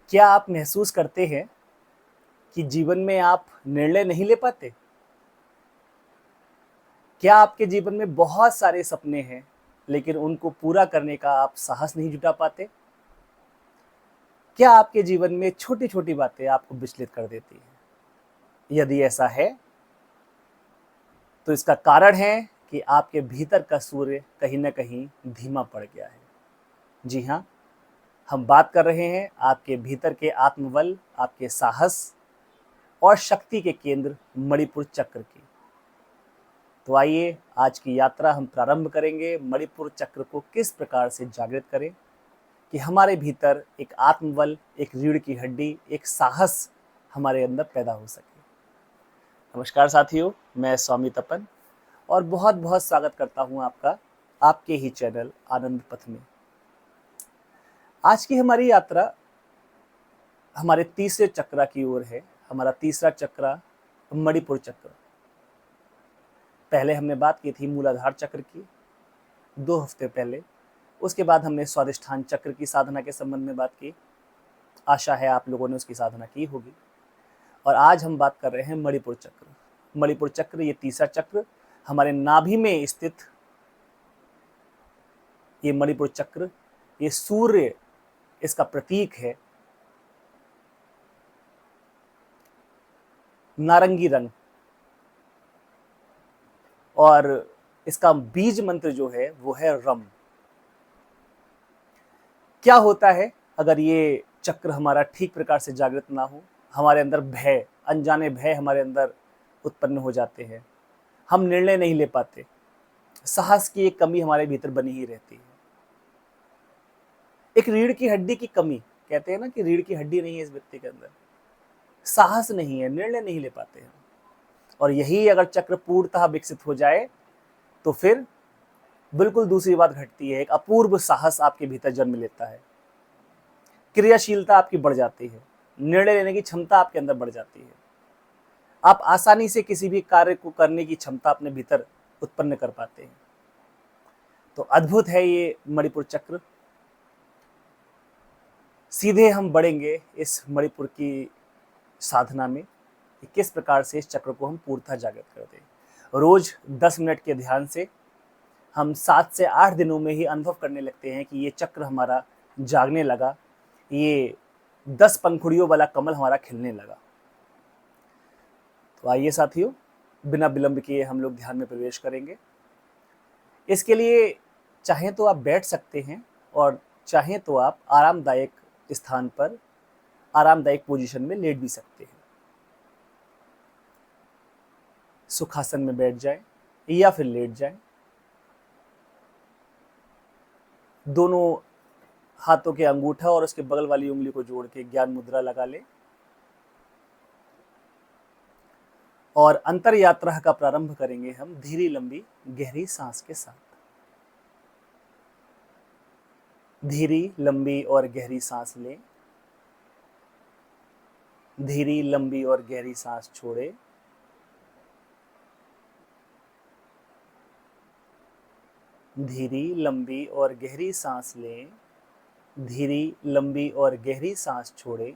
क्या आप महसूस करते हैं कि जीवन में आप निर्णय नहीं ले पाते? क्या आपके जीवन में बहुत सारे सपने हैं, लेकिन उनको पूरा करने का आप साहस नहीं जुटा पाते? क्या आपके जीवन में छोटी-छोटी बातें आपको विचलित कर देती हैं? यदि ऐसा है, तो इसका कारण है कि आपके भीतर का सूर्य कहीं न कहीं धीमा पड़ गया है। जी हाँ, हम बात कर रहे हैं आपके भीतर के आत्मबल, आपके साहस और शक्ति के केंद्र मणिपुर चक्र की। तो आइए आज की यात्रा हम प्रारंभ करेंगे मणिपुर चक्र को किस प्रकार से जागृत करें कि हमारे भीतर एक आत्मबल, एक रीढ़ की हड्डी, एक साहस हमारे अंदर पैदा हो सके। नमस्कार साथियों, मैं स्वामी तपन और बहुत बहुत स्वागत करता हूं आपका आपके ही चैनल आनंद पथ में। आज की हमारी यात्रा हमारे तीसरे चक्र की ओर है। हमारा तीसरा चक्र मणिपुर चक्र। पहले हमने बात की थी मूलाधार चक्र की 2 हफ्ते पहले। उसके बाद हमने स्वादिष्ठान चक्र की साधना के संबंध में बात की। आशा है आप लोगों ने उसकी साधना की होगी। और आज हम बात कर रहे हैं मणिपुर चक्र। मणिपुर चक्र ये तीसरा चक्र हमारे नाभि में स्थित ये मणिपुर चक्र, ये सूर्य इसका प्रतीक है। नारंगी रंग और इसका बीज मंत्र जो है वो है रम। क्या होता है अगर ये चक्र हमारा ठीक प्रकार से जागृत ना हो? हमारे अंदर भय, अनजाने भय हमारे अंदर उत्पन्न हो जाते हैं। हम निर्णय नहीं ले पाते। साहस की एक कमी हमारे भीतर बनी ही रहती है। एक रीढ़ की हड्डी की कमी, कहते हैं ना कि रीढ़ की हड्डी नहीं है इस व्यक्ति के अंदर, साहस नहीं है, निर्णय नहीं ले पाते हैं। और यही अगर चक्र पूर्णतः विकसित हो जाए तो फिर बिल्कुल दूसरी बात घटती है। एक अपूर्व साहस आपके भीतर जन्म लेता है, क्रियाशीलता आपकी बढ़ जाती है, निर्णय लेने की क्षमता आपके अंदर बढ़ जाती है। आप आसानी से किसी भी कार्य को करने की क्षमता अपने भीतर उत्पन्न कर पाते हैं। तो अद्भुत है ये मणिपुर चक्र। सीधे हम बढ़ेंगे इस मणिपुर की साधना में कि किस प्रकार से इस चक्र को हम पूर्णतः जागृत कर दें। रोज 10 मिनट के ध्यान से हम 7 से 8 दिनों में ही अनुभव करने लगते हैं कि ये चक्र हमारा जागने लगा, ये 10 पंखुड़ियों वाला कमल हमारा खिलने लगा। तो आइए साथियों, बिना विलंब किए हम लोग ध्यान में प्रवेश करेंगे। इसके लिए चाहें तो आप बैठ सकते हैं और चाहें तो आप आरामदायक स्थान पर आरामदायक पोजीशन में लेट भी सकते हैं। सुखासन में बैठ जाएं या फिर लेट जाएं। दोनों हाथों के अंगूठा और उसके बगल वाली उंगली को जोड़ के ज्ञान मुद्रा लगा लें और अंतर यात्रा का प्रारंभ करेंगे हम धीरी लंबी गहरी सांस के साथ। धीरी लंबी और गहरी सांस लें, धीरी लंबी और गहरी सांस छोड़ें। धीरी लंबी और गहरी सांस लें, धीरी लंबी और गहरी सांस छोड़ें।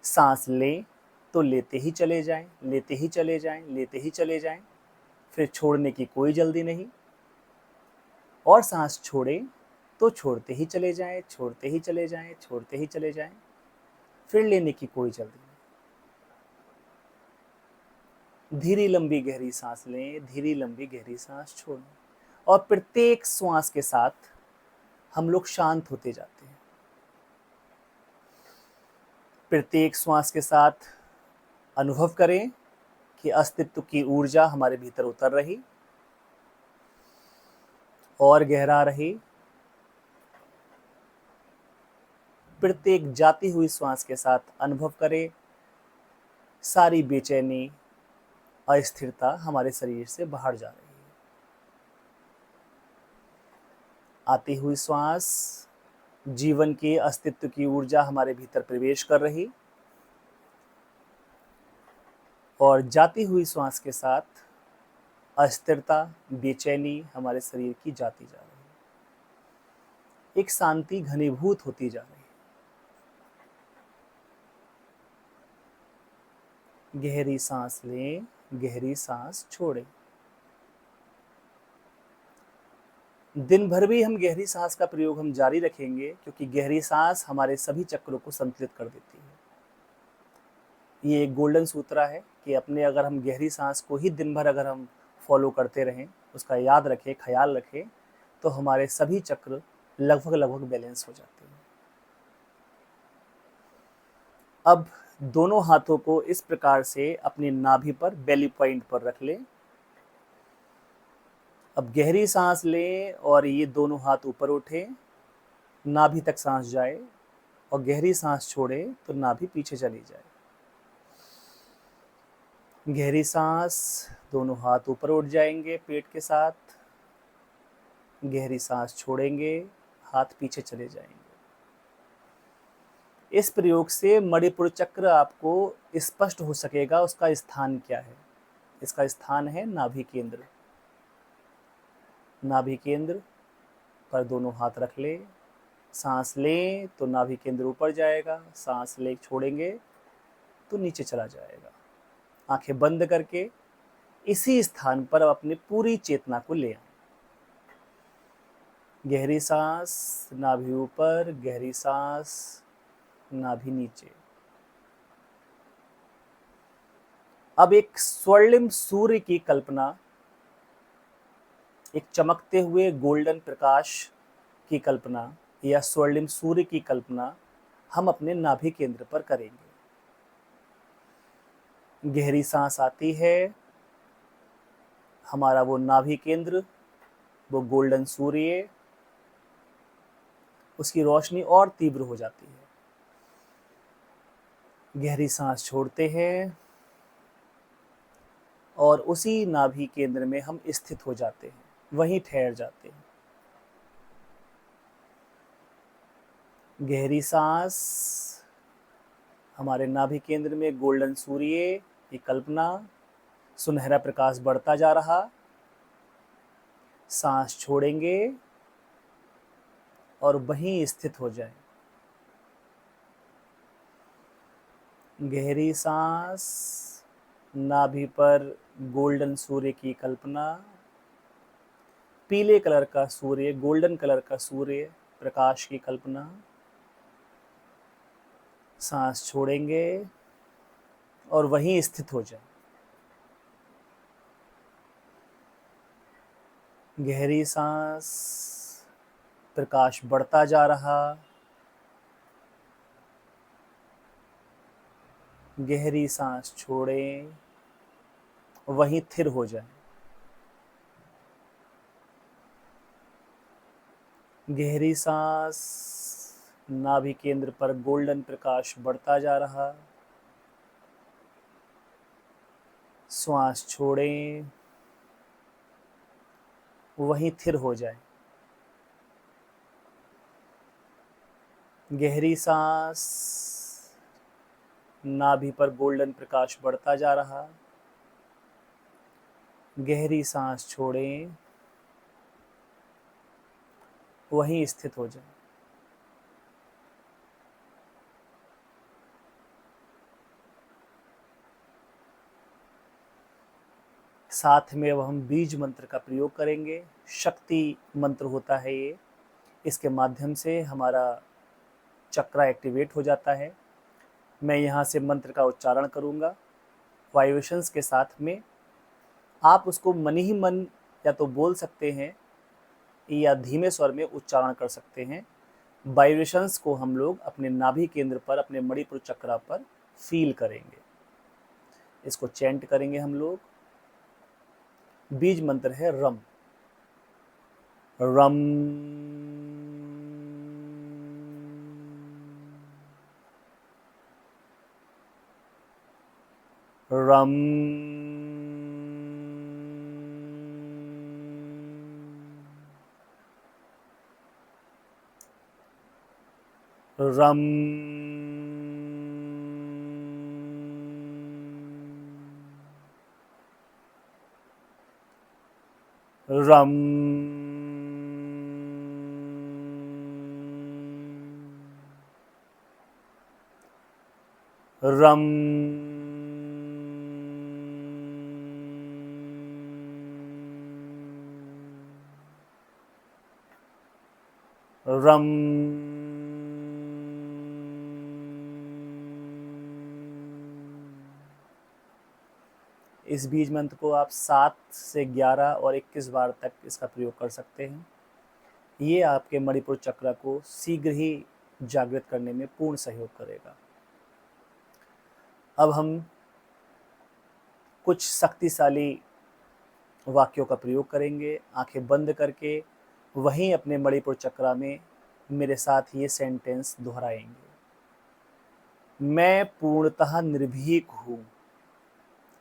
सांस लें तो लेते ही चले जाएं, लेते ही चले जाएं, लेते ही चले जाएं, फिर छोड़ने की कोई जल्दी नहीं। और सांस छोड़ें तो छोड़ते ही चले जाएं, छोड़ते ही चले जाएं, छोड़ते ही चले जाएं, फिर लेने की कोई जल्दी नहीं। धीरी लंबी गहरी सांस लें, धीरी लंबी गहरी सांस छोड़ें और प्रत्येक श्वास के साथ हम लोग शांत होते जाते हैं। प्रत्येक श्वास के साथ अनुभव करें कि अस्तित्व की ऊर्जा हमारे भीतर उतर रही और गहरा रही। प्रत्येक जाती हुई श्वास के साथ अनुभव करें सारी बेचैनी, अस्थिरता हमारे शरीर से बाहर जा रही है। आती हुई श्वास जीवन के अस्तित्व की ऊर्जा हमारे भीतर प्रवेश कर रही और जाती हुई श्वास के साथ अस्थिरता, बेचैनी हमारे शरीर की जाती जा रही है। एक शांति घनीभूत होती जा रही है। गहरी सांस लें, गहरी सांस छोड़ें। दिन भर भी हम गहरी सांस का प्रयोग हम जारी रखेंगे, क्योंकि गहरी सांस हमारे सभी चक्रों को संतुलित कर देती है। ये एक गोल्डन सूत्र है कि अपने अगर हम गहरी सांस को ही दिन भर अगर हम फॉलो करते रहें, उसका याद रखें, ख्याल रखें, तो हमारे सभी चक्र लगभग लगभग बैलेंस हो जाते हैं। अब दोनों हाथों को इस प्रकार से अपनी नाभि पर, बेली पॉइंट पर रख लें। अब गहरी सांस लें और ये दोनों हाथ ऊपर उठें, नाभि तक सांस जाए, और गहरी सांस छोड़ें तो नाभि पीछे चली जाए। गहरी सांस, दोनों हाथ ऊपर उठ जाएंगे पेट के साथ। गहरी सांस छोड़ेंगे, हाथ पीछे चले जाएंगे। इस प्रयोग से मणिपुर चक्र आपको स्पष्ट हो सकेगा उसका स्थान क्या है। इसका स्थान है नाभि केंद्र। नाभि केंद्र पर दोनों हाथ रख ले। सांस लें तो नाभि केंद्र ऊपर जाएगा, सांस ले छोड़ेंगे तो नीचे चला जाएगा। आंखें बंद करके इसी स्थान पर अपनी पूरी चेतना को ले आए। गहरी सांस, नाभि ऊपर, गहरी सांस, नाभि नीचे। अब एक स्वर्णिम सूर्य की कल्पना, एक चमकते हुए गोल्डन प्रकाश की कल्पना या स्वर्णिम सूर्य की कल्पना हम अपने नाभि केंद्र पर करेंगे। गहरी सांस आती है, हमारा वो नाभि केंद्र, वो गोल्डन सूर्य, उसकी रोशनी और तीव्र हो जाती है। गहरी सांस छोड़ते हैं और उसी नाभि केंद्र में हम स्थित हो जाते हैं, वहीं ठहर जाते हैं। गहरी सांस, हमारे नाभि केंद्र में गोल्डन सूर्य की कल्पना, सुनहरा प्रकाश बढ़ता जा रहा। सांस छोड़ेंगे और वहीं स्थित हो जाएं। गहरी सांस, नाभि पर गोल्डन सूर्य की कल्पना, पीले कलर का सूर्य, गोल्डन कलर का सूर्य प्रकाश की कल्पना। सांस छोड़ेंगे और वहीं स्थित हो जाए। गहरी सांस, प्रकाश बढ़ता जा रहा। गहरी सांस छोड़ें, वहीं स्थिर हो जाए। गहरी सांस, नाभि केंद्र पर गोल्डन प्रकाश बढ़ता जा रहा। श्वास छोड़ें, वहीं स्थिर हो जाए। गहरी सांस, नाभि पर गोल्डन प्रकाश बढ़ता जा रहा। गहरी सांस छोड़ें, वहीं स्थित हो जाए। साथ में अब हम बीज मंत्र का प्रयोग करेंगे। शक्ति मंत्र होता है ये। इसके माध्यम से हमारा चक्रा एक्टिवेट हो जाता है। मैं यहाँ से मंत्र का उच्चारण करूँगा वाइब्रेशंस के साथ में। आप उसको मन ही मन या तो बोल सकते हैं या धीमे स्वर में उच्चारण कर सकते हैं। वाइब्रेशंस को हम लोग अपने नाभि केंद्र पर, अपने मणिपुर चक्रा पर फील करेंगे। इसको चैंट करेंगे हम लोग। बीज मंत्र है रम। रम, रम, रम, रम, रम, रम। इस बीज मंत्र को आप 7 से 11 और 21 बार तक इसका प्रयोग कर सकते हैं। ये आपके मणिपुर चक्र को शीघ्र ही जागृत करने में पूर्ण सहयोग करेगा। अब हम कुछ शक्तिशाली वाक्यों का प्रयोग करेंगे, आंखें बंद करके वहीं अपने मणिपुर चक्र में मेरे साथ ये सेंटेंस दोहराएंगे। मैं पूर्णतः निर्भीक हूँ।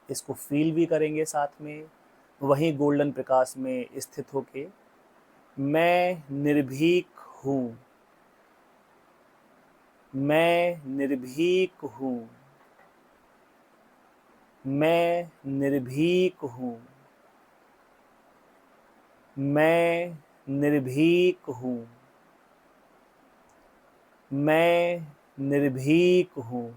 इसको फील भी करेंगे साथ में, वहीं गोल्डन प्रकाश में स्थित होके मैं निर्भीक हूँ, मैं निर्भीक हूँ, मैं निर्भीक हूँ, मैं निर्भीक हूँ, मैं निर्भीक हूँ,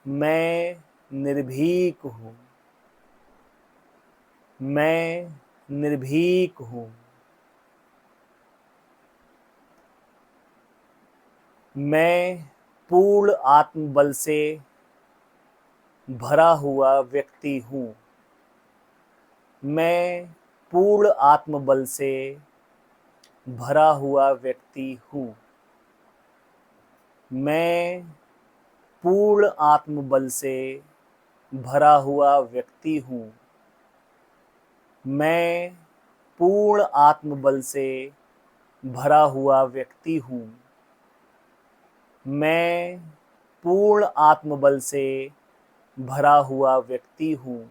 मैं निर्भीक हूँ, मैं निर्भीक हूँ, मैं पूर्ण आत्मबल से भरा हुआ व्यक्ति हूँ, मैं पूर्ण आत्मबल से भरा हुआ व्यक्ति हूँ, मैं पूर्ण आत्मबल से भरा हुआ व्यक्ति हूँ, मैं पूर्ण आत्मबल से भरा हुआ व्यक्ति हूँ, मैं पूर्ण आत्मबल से भरा हुआ व्यक्ति हूँ,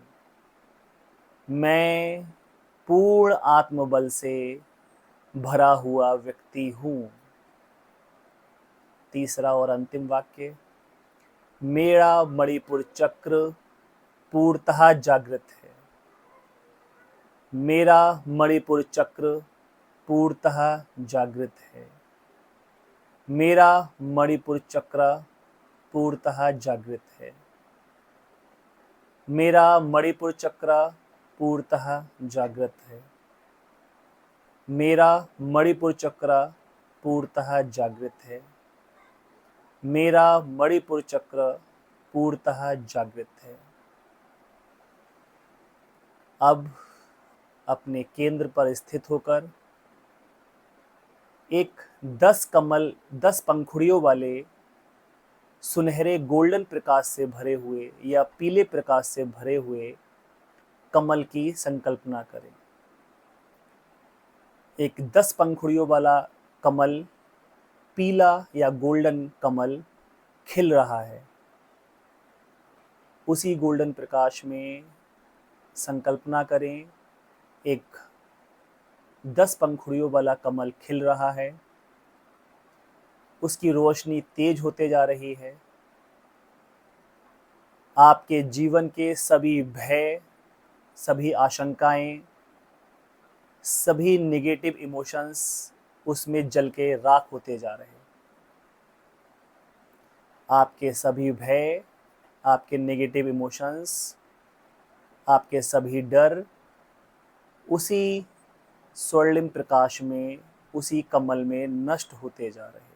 मैं पूर्ण आत्मबल से भरा हुआ व्यक्ति हूँ। तीसरा और अंतिम वाक्य, मेरा मणिपुर चक्र पूर्णतः जागृत है, मेरा मणिपुर चक्र पूर्णतः जागृत है, मेरा मणिपुर चक्र पूर्णतः जागृत है, मेरा मणिपुर चक्र पूर्णतः जागृत है, मेरा मणिपुर चक्र पूर्णतः जागृत है, मेरा मणिपुर चक्र पूर्णतः जागृत है। अब अपने केंद्र पर स्थित होकर एक 10 पंखुड़ियों वाले सुनहरे गोल्डन प्रकाश से भरे हुए या पीले प्रकाश से भरे हुए कमल की संकल्पना करें। एक 10 पंखुड़ियों वाला कमल, पीला या गोल्डन कमल खिल रहा है। उसी गोल्डन प्रकाश में संकल्पना करें, एक 10 पंखुड़ियों वाला कमल खिल रहा है, उसकी रोशनी तेज होते जा रही है। आपके जीवन के सभी भय, सभी आशंकाएं, सभी नेगेटिव इमोशंस उसमें जल के राख होते जा रहे हैं। आपके सभी भय, आपके नेगेटिव इमोशंस, आपके सभी डर उसी स्वर्णिम प्रकाश में, उसी कमल में नष्ट होते जा रहे हैं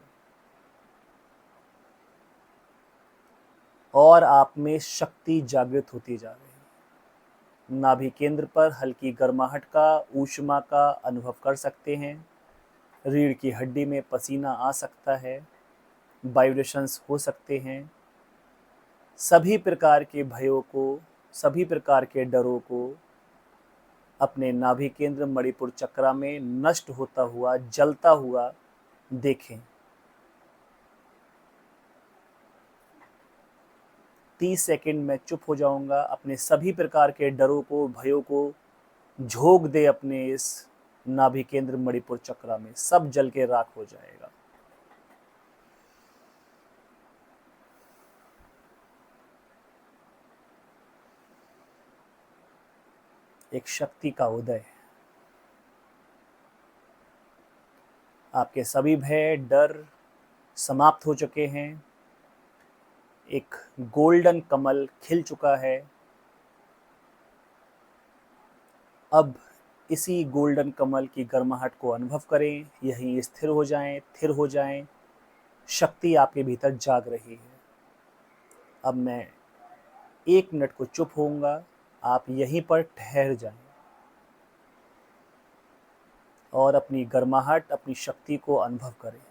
और आप में शक्ति जागृत होती जा रही है। नाभि केंद्र पर हल्की गर्माहट का, ऊष्मा का अनुभव कर सकते हैं। रीढ़ की हड्डी में पसीना आ सकता है, वाइब्रेशंस हो सकते हैं। सभी प्रकार के भयों को, सभी प्रकार के डरों को अपने नाभि केंद्र मणिपुर चक्र में नष्ट होता हुआ, जलता हुआ देखें। 30 सेकंड में चुप हो जाऊंगा। अपने सभी प्रकार के डरों को, भयों को झोंक दे अपने इस नाभि केंद्र मणिपुर चक्र में, सब जल के राख हो जाएगा। एक शक्ति का उदय। आपके सभी भय, डर समाप्त हो चुके हैं। एक गोल्डन कमल खिल चुका है। अब इसी गोल्डन कमल की गर्माहट को अनुभव करें, यहीं स्थिर हो जाएं, थिर हो जाएं। शक्ति आपके भीतर जाग रही है। अब मैं 1 मिनट को चुप होऊंगा, आप यहीं पर ठहर जाएं और अपनी गर्माहट, अपनी शक्ति को अनुभव करें।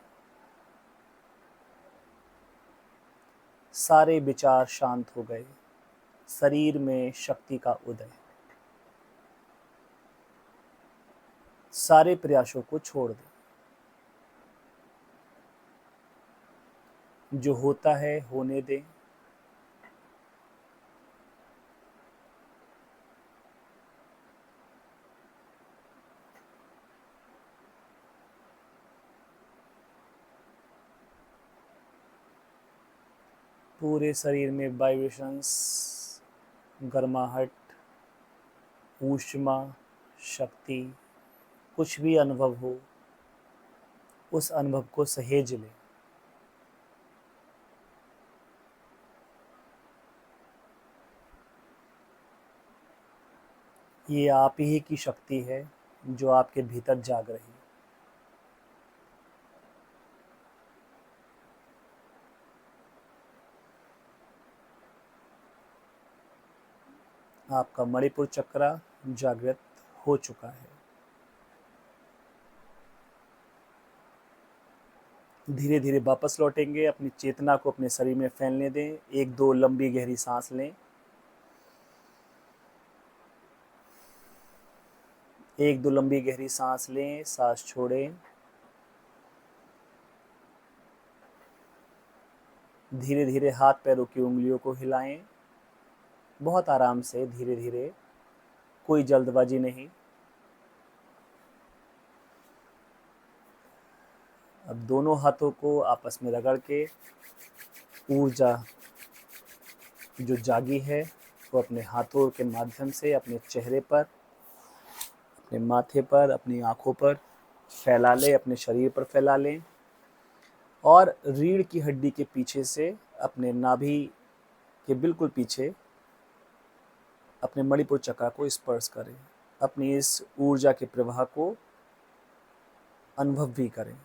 सारे विचार शांत हो गए, शरीर में शक्ति का उदय। सारे प्रयासों को छोड़ दें। जो होता है होने दें। पूरे शरीर में वाइब्रेशंस, गर्माहट, ऊष्मा, शक्ति, कुछ भी अनुभव हो, उस अनुभव को सहेज लें। ये आप ही की शक्ति है जो आपके भीतर जाग रही है। आपका मणिपुर चक्र जागृत हो चुका है। धीरे धीरे वापस लौटेंगे, अपनी चेतना को अपने शरीर में फैलने दें। 1-2 लंबी गहरी सांस लें। 1-2 लंबी गहरी सांस लें, सांस छोड़ें। धीरे धीरे हाथ पैरों की उंगलियों को हिलाएं, बहुत आराम से, धीरे धीरे, कोई जल्दबाजी नहीं। अब दोनों हाथों को आपस में रगड़ के ऊर्जा जो जागी है वो अपने हाथों के माध्यम से अपने चेहरे पर, अपने माथे पर, अपनी आँखों पर फैला लें, अपने शरीर पर फैला लें और रीढ़ की हड्डी के पीछे से अपने नाभि के बिल्कुल पीछे अपने मणिपुर चक्र को स्पर्श करें। अपनी इस ऊर्जा के प्रवाह को अनुभव भी करें।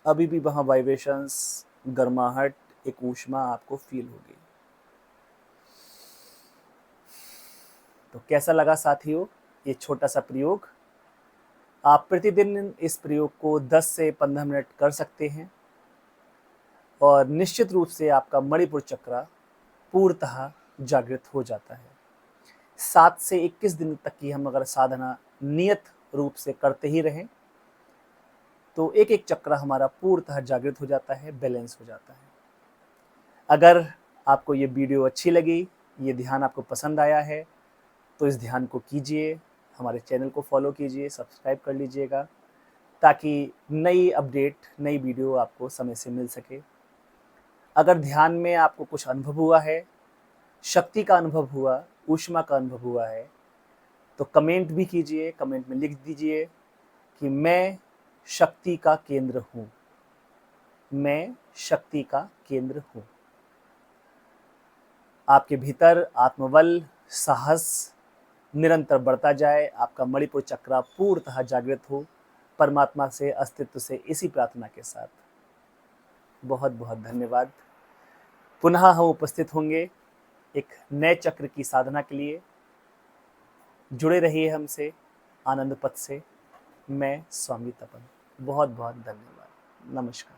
अभी भी वहाँ वाइब्रेशंस, गर्माहट, एक ऊष्मा आपको फील होगी। तो कैसा लगा साथियों ये छोटा सा प्रयोग? आप प्रतिदिन इस प्रयोग को 10 से 15 मिनट कर सकते हैं और निश्चित रूप से आपका मणिपुर चक्र पूर्णतः जागृत हो जाता है। 7 से 21 दिन तक की हम अगर साधना नियत रूप से करते ही रहें तो एक एक चक्र हमारा पूर्णतः जागृत हो जाता है, बैलेंस हो जाता है। अगर आपको ये वीडियो अच्छी लगी, ये ध्यान आपको पसंद आया है तो इस ध्यान को कीजिए, हमारे चैनल को फॉलो कीजिए, सब्सक्राइब कर लीजिएगा ताकि नई अपडेट, नई वीडियो आपको समय से मिल सके। अगर ध्यान में आपको कुछ अनुभव हुआ है, शक्ति का अनुभव हुआ, ऊष्मा का अनुभव हुआ है तो कमेंट भी कीजिए। कमेंट में लिख दीजिए कि मैं शक्ति का केंद्र हूँ, मैं शक्ति का केंद्र हूँ। आपके भीतर आत्मबल, साहस निरंतर बढ़ता जाए, आपका मणिपुर चक्र पूर्णतः जागृत हो। परमात्मा से, अस्तित्व से इसी प्रार्थना के साथ बहुत बहुत धन्यवाद। पुनः हम उपस्थित होंगे एक नए चक्र की साधना के लिए। जुड़े रहिए हमसे आनंद पथ से। मैं स्वामी तपन। बहुत बहुत धन्यवाद। नमस्कार।